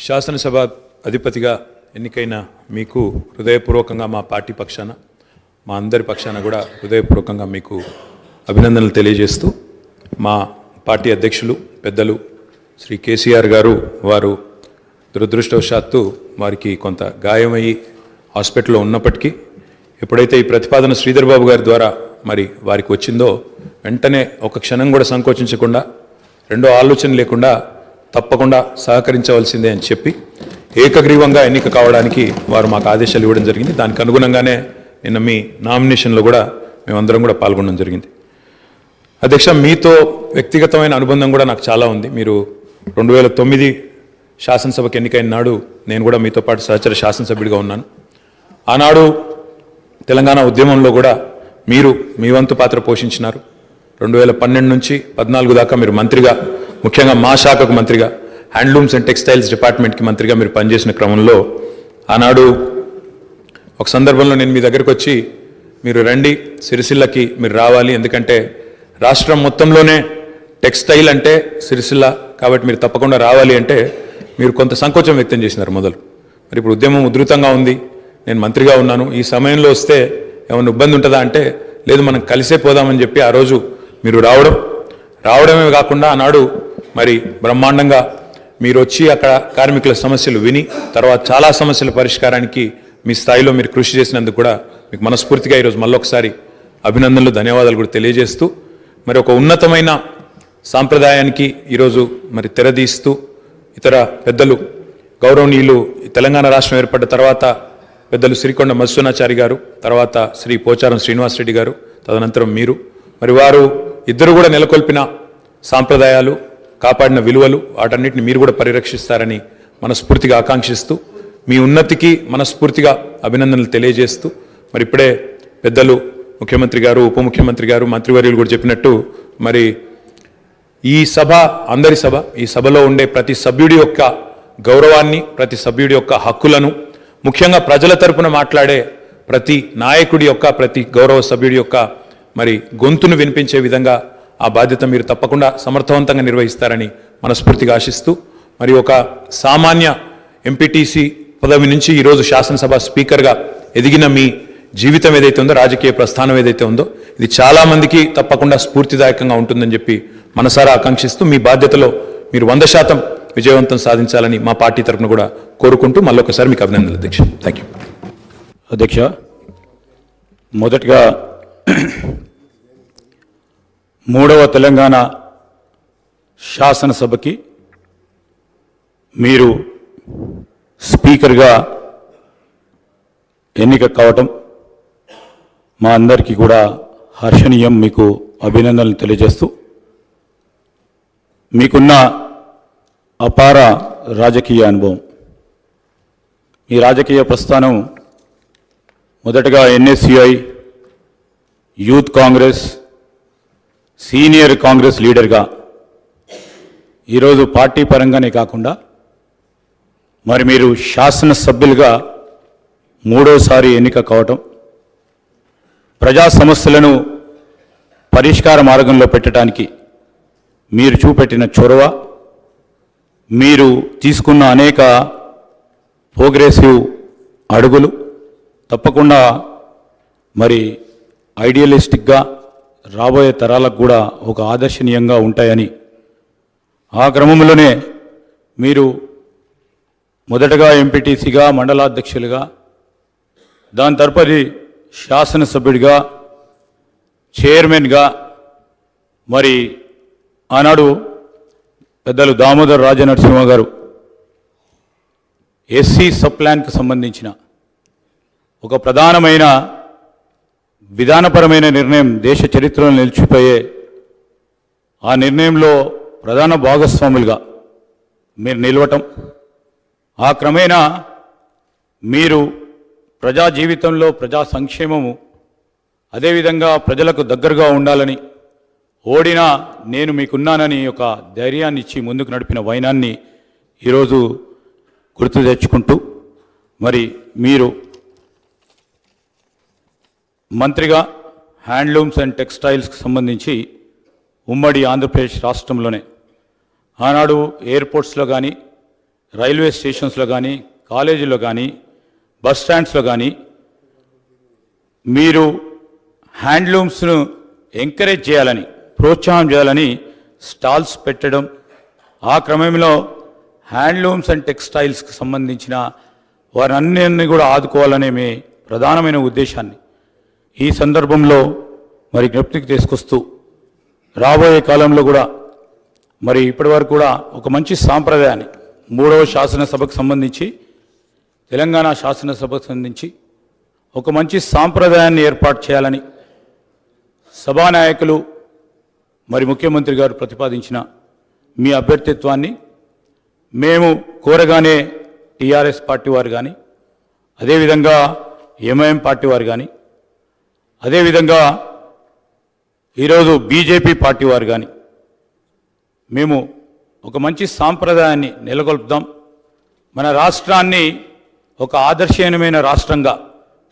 శాసనసభ అధిపతిగా ఎన్నికైన మీకు హృదయపూర్వకంగా మా పార్టీ పక్షాన మా అందరి పక్షాన కూడా హృదయపూర్వకంగా మీకు అభినందనలు తెలియజేస్తూ మా పార్టీ అధ్యక్షులు పెద్దలు శ్రీ కేసీఆర్ గారు వారు దురదృష్టవశాత్తు వారికి కొంత గాయమయ్యి హాస్పిటల్లో ఉన్నప్పటికీ ఎప్పుడైతే ఈ ప్రతిపాదన శ్రీధర్ బాబు గారి ద్వారా మరి వారికి వచ్చిందో వెంటనే ఒక క్షణం కూడా సంకోచించకుండా రెండో ఆలోచన లేకుండా తప్పకుండా సహకరించవలసిందే అని చెప్పి ఏకగ్రీవంగా ఎన్నిక కావడానికి వారు మాకు ఆదేశాలు ఇవ్వడం జరిగింది. దానికి అనుగుణంగానే నిన్న మీ నామినేషన్లో కూడా మేమందరం కూడా పాల్గొనడం జరిగింది. అధ్యక్ష, మీతో వ్యక్తిగతమైన అనుబంధం కూడా నాకు చాలా ఉంది. మీరు 2009 శాసనసభకు ఎన్నికైన నాడు నేను కూడా మీతో పాటు సహచర శాసనసభ్యుడిగా ఉన్నాను. ఆనాడు తెలంగాణ ఉద్యమంలో కూడా మీరు మీ వంతు పాత్ర పోషించినారు. 2012 నుంచి 14 దాకా మీరు మంత్రిగా, ముఖ్యంగా మా శాఖకు మంత్రిగా, హ్యాండ్లూమ్స్ అండ్ టెక్స్టైల్స్ డిపార్ట్మెంట్కి మంత్రిగా మీరు పనిచేసిన క్రమంలో ఆనాడు ఒక సందర్భంలో నేను మీ దగ్గరికి వచ్చి మీరు రండి, సిరిసిల్లకి మీరు రావాలి, ఎందుకంటే రాష్ట్రం మొత్తంలోనే టెక్స్టైల్ అంటే సిరిసిల్ల కాబట్టి మీరు తప్పకుండా రావాలి అంటే మీరు కొంత సంకోచం వ్యక్తం చేసినారు మొదలు. మరి ఇప్పుడు ఉద్యమం ఉధృతంగా ఉంది, నేను మంత్రిగా ఉన్నాను, ఈ సమయంలో వస్తే ఏమైనా ఇబ్బంది ఉంటుందా అంటే లేదు, మనం కలిసే పోదామని చెప్పి ఆ రోజు మీరు రావడమే కాకుండా ఆనాడు మరి బ్రహ్మాండంగా మీరు వచ్చి అక్కడ కార్మికుల సమస్యలు విని తర్వాత చాలా సమస్యల పరిష్కారానికి మీ స్థాయిలో మీరు కృషి చేసినందుకు కూడా మీకు మనస్ఫూర్తిగా ఈరోజు మళ్ళొకసారి అభినందనలు, ధన్యవాదాలు కూడా తెలియజేస్తూ మరి ఒక ఉన్నతమైన సాంప్రదాయానికి ఈరోజు మరి తెరదీస్తూ ఇతర పెద్దలు గౌరవనీయులు తెలంగాణ రాష్ట్రం ఏర్పడ్డ తర్వాత పెద్దలు శ్రీకొండ మధుసూనాచారి గారు, తర్వాత శ్రీ పోచారం శ్రీనివాసరెడ్డి గారు, తదనంతరం మీరు, మరి వారు ఇద్దరు కూడా నెలకొల్పిన సాంప్రదాయాలు, కాపాడిన విలువలు, వాటన్నిటిని మీరు కూడా పరిరక్షిస్తారని మనస్ఫూర్తిగా ఆకాంక్షిస్తూ మీ ఉన్నతికి మనస్ఫూర్తిగా అభినందనలు తెలియజేస్తూ మరి ఇప్పుడే పెద్దలు ముఖ్యమంత్రి గారు, ఉప ముఖ్యమంత్రి గారు, మంత్రివర్యులు కూడా చెప్పినట్టు మరి ఈ సభ అందరి సభ, ఈ సభలో ఉండే ప్రతి సభ్యుడి యొక్క గౌరవాన్ని, ప్రతి సభ్యుడి యొక్క హక్కులను, ముఖ్యంగా ప్రజల తరపున మాట్లాడే ప్రతి నాయకుడి యొక్క, ప్రతి గౌరవ సభ్యుడి యొక్క మరి గొంతును వినిపించే విధంగా ఆ బాధ్యత మీరు తప్పకుండా సమర్థవంతంగా నిర్వహిస్తారని మనస్ఫూర్తిగా ఆశిస్తూ మరి ఒక సామాన్య ఎంపీటీసీ పదవి నుంచి ఈరోజు శాసనసభ స్పీకర్గా ఎదిగిన మీ జీవితం ఏదైతే ఉందో, రాజకీయ ప్రస్థానం ఏదైతే ఉందో, ఇది చాలామందికి తప్పకుండా స్ఫూర్తిదాయకంగా ఉంటుందని చెప్పి మనసారా ఆకాంక్షిస్తూ మీ బాధ్యతలో మీరు 100% విజయవంతం సాధించాలని మా పార్టీ తరఫున కూడా కోరుకుంటూ మళ్ళొకసారి మీకు అభినందనలు అధ్యక్ష. థ్యాంక్ యూ అధ్యక్ష. మొదటగా 3వ తెలంగాణ శాసనసభకి మీరు స్పీకర్గా ఎన్నిక కావటం మా అందరికీ కూడా హర్షణీయం. మీకు అభినందనలు తెలియజేస్తూ మీకున్న అపార రాజకీయ అనుభవం, ఈ రాజకీయ ప్రస్థానం మొదటగా NSUI, youth Congress, senior Congress లీడర్గా ఈరోజు పార్టీ పరంగానే కాకుండా మరి మీరు శాసనసభ్యులుగా 3వసారి ఎన్నిక కావటం, ప్రజా సమస్యలను పరిష్కార మార్గంలో పెట్టడానికి మీరు చూపెట్టిన చొరవ, మీరు తీసుకున్న అనేక ప్రోగ్రెసివ్ అడుగులు తప్పకుండా మరి ఐడియలిస్టిక్గా రాబోయే తరాలకు కూడా ఒక ఆదర్శనీయంగా ఉంటాయని, ఆ క్రమంలోనే మీరు మొదటగా ఎంపీటీసీగా, మండలాధ్యక్షులుగా, దాని తదుపరి శాసనసభ్యుడిగా, చైర్మన్గా, మరి ఆనాడు పెద్దలు దామోదర్ రాజనరసింహ గారు ఎస్సీ సబ్ ప్లాన్కి సంబంధించిన ఒక ప్రధానమైన విధానపరమైన నిర్ణయం దేశ చరిత్రలో నిలిచిపోయే ఆ నిర్ణయంలో ప్రధాన భాగస్వాములుగా మీరు నిలవటం, ఆ క్రమేణా మీరు ప్రజా జీవితంలో ప్రజా సంక్షేమము, అదేవిధంగా ప్రజలకు దగ్గరగా ఉండాలని, ఓడినా నేను మీకున్నానని ఒక ధైర్యాన్ని ఇచ్చి ముందుకు నడిపిన వైనాన్ని ఈరోజు గుర్తు తెచ్చుకుంటూ మరి మీరు మంత్రిగా హ్యాండ్లూమ్స్ అండ్ టెక్స్టైల్స్కి సంబంధించి ఉమ్మడి ఆంధ్రప్రదేశ్ రాష్ట్రంలోనే ఆనాడు ఎయిర్పోర్ట్స్లో కానీ రైల్వే స్టేషన్స్లో కానీ, కాలేజీలో కానీ, బస్ స్టాండ్స్లో కానీ మీరు హ్యాండ్లూమ్స్ను ఎంకరేజ్ చేయాలని, ప్రోత్సాహం చేయాలని స్టాల్స్ పెట్టడం, ఆ క్రమంలో హ్యాండ్లూమ్స్ అండ్ టెక్స్టైల్స్కి సంబంధించిన వారన్నిటిని కూడా ఆదుకోవాలనే మీ ప్రధానమైన ఉద్దేశాన్ని ఈ సందర్భంలో మరి జ్ఞప్తికి తీసుకొస్తూ రాబోయే కాలంలో కూడా మరి ఇప్పటివరకు కూడా ఒక మంచి సాంప్రదాయాన్ని 3వ శాసనసభకు సంబంధించి, తెలంగాణ శాసనసభకు సంబంధించి ఒక మంచి సాంప్రదాయాన్ని ఏర్పాటు చేయాలని సభానాయకులు మరి ముఖ్యమంత్రి గారు ప్రతిపాదించిన మీ అభ్యర్థిత్వాన్ని మేము కోరగానే టీఆర్ఎస్ పార్టీ వారు కానీ, అదేవిధంగా ఎంఐఎం పార్టీ వారు కానీ, అదేవిధంగా ఈరోజు బీజేపీ పార్టీ వారు కానీ మేము ఒక మంచి సాంప్రదాయాన్ని నెలకొల్పుదాం. మన రాష్ట్రాన్ని ఒక ఆదర్శనీయమైన రాష్ట్రంగా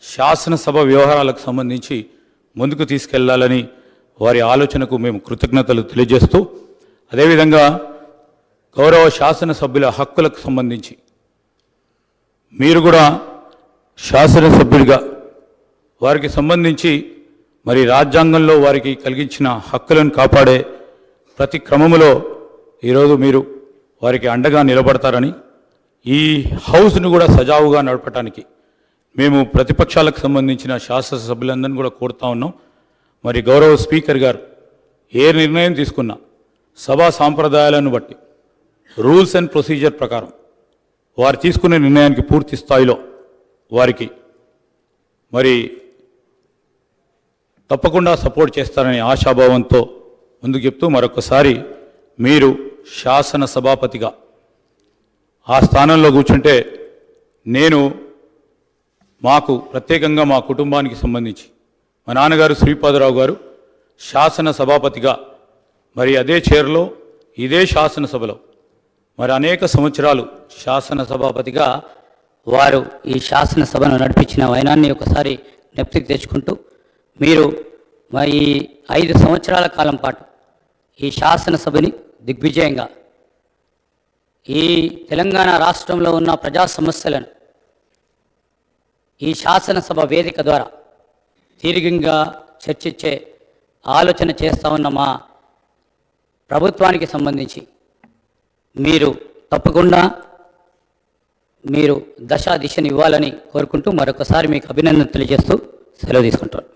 శాసనసభ వ్యవహారాలకు సంబంధించి ముందుకు తీసుకెళ్లాలని వారి ఆలోచనకు మేము కృతజ్ఞతలు తెలియజేస్తూ, అదేవిధంగా గౌరవ శాసనసభ్యుల హక్కులకు సంబంధించి మీరు కూడా శాసనసభ్యుడిగా వారికి సంబంధించి మరి రాజ్యాంగంలో వారికి కలిగించిన హక్కులను కాపాడే ప్రతి క్రమములో ఈరోజు మీరు వారికి అండగా నిలబడతారని, ఈ హౌస్ను కూడా సజావుగా నడపడానికి మేము ప్రతిపక్షాలకు సంబంధించిన శాసనసభ్యులందరినీ కూడా కోరుతా ఉన్నాం. మరి గౌరవ స్పీకర్ గారు ఏ నిర్ణయం తీసుకున్నా సభా సాంప్రదాయాలను బట్టి, రూల్స్ అండ్ ప్రొసీజర్ ప్రకారం వారు తీసుకునే నిర్ణయానికి పూర్తి స్థాయిలో వారికి మరి తప్పకుండా సపోర్ట్ చేస్తారనే ఆశాభావంతో ముందుకు చెప్తూ మరొకసారి మీరు శాసన సభాపతిగా ఆ స్థానంలో కూర్చుంటే నేను మాకు ప్రత్యేకంగా మా కుటుంబానికి సంబంధించి మా నాన్నగారు శ్రీపాదరావు గారు శాసన సభాపతిగా మరి అదే చైర్లో ఇదే శాసనసభలో మరి అనేక సంవత్సరాలు శాసన సభాపతిగా వారు ఈ శాసనసభను నడిపించిన వైనాన్ని ఒకసారి జ్ఞప్తికి తెచ్చుకుంటూ, మీరు మరి ఈ 5 సంవత్సరాల కాలం పాటు ఈ శాసనసభని దిగ్విజయంగా ఈ తెలంగాణ రాష్ట్రంలో ఉన్న ప్రజా సమస్యలను ఈ శాసనసభ వేదిక ద్వారా తీరికంగా చర్చించే ఆలోచన చేస్తూ ఉన్న మా ప్రభుత్వానికి సంబంధించి మీరు తప్పకుండా మీరు దిశని ఇవ్వాలని కోరుకుంటూ మరొకసారి మీకు అభినందన తెలియజేస్తూ సెలవు తీసుకుంటాను.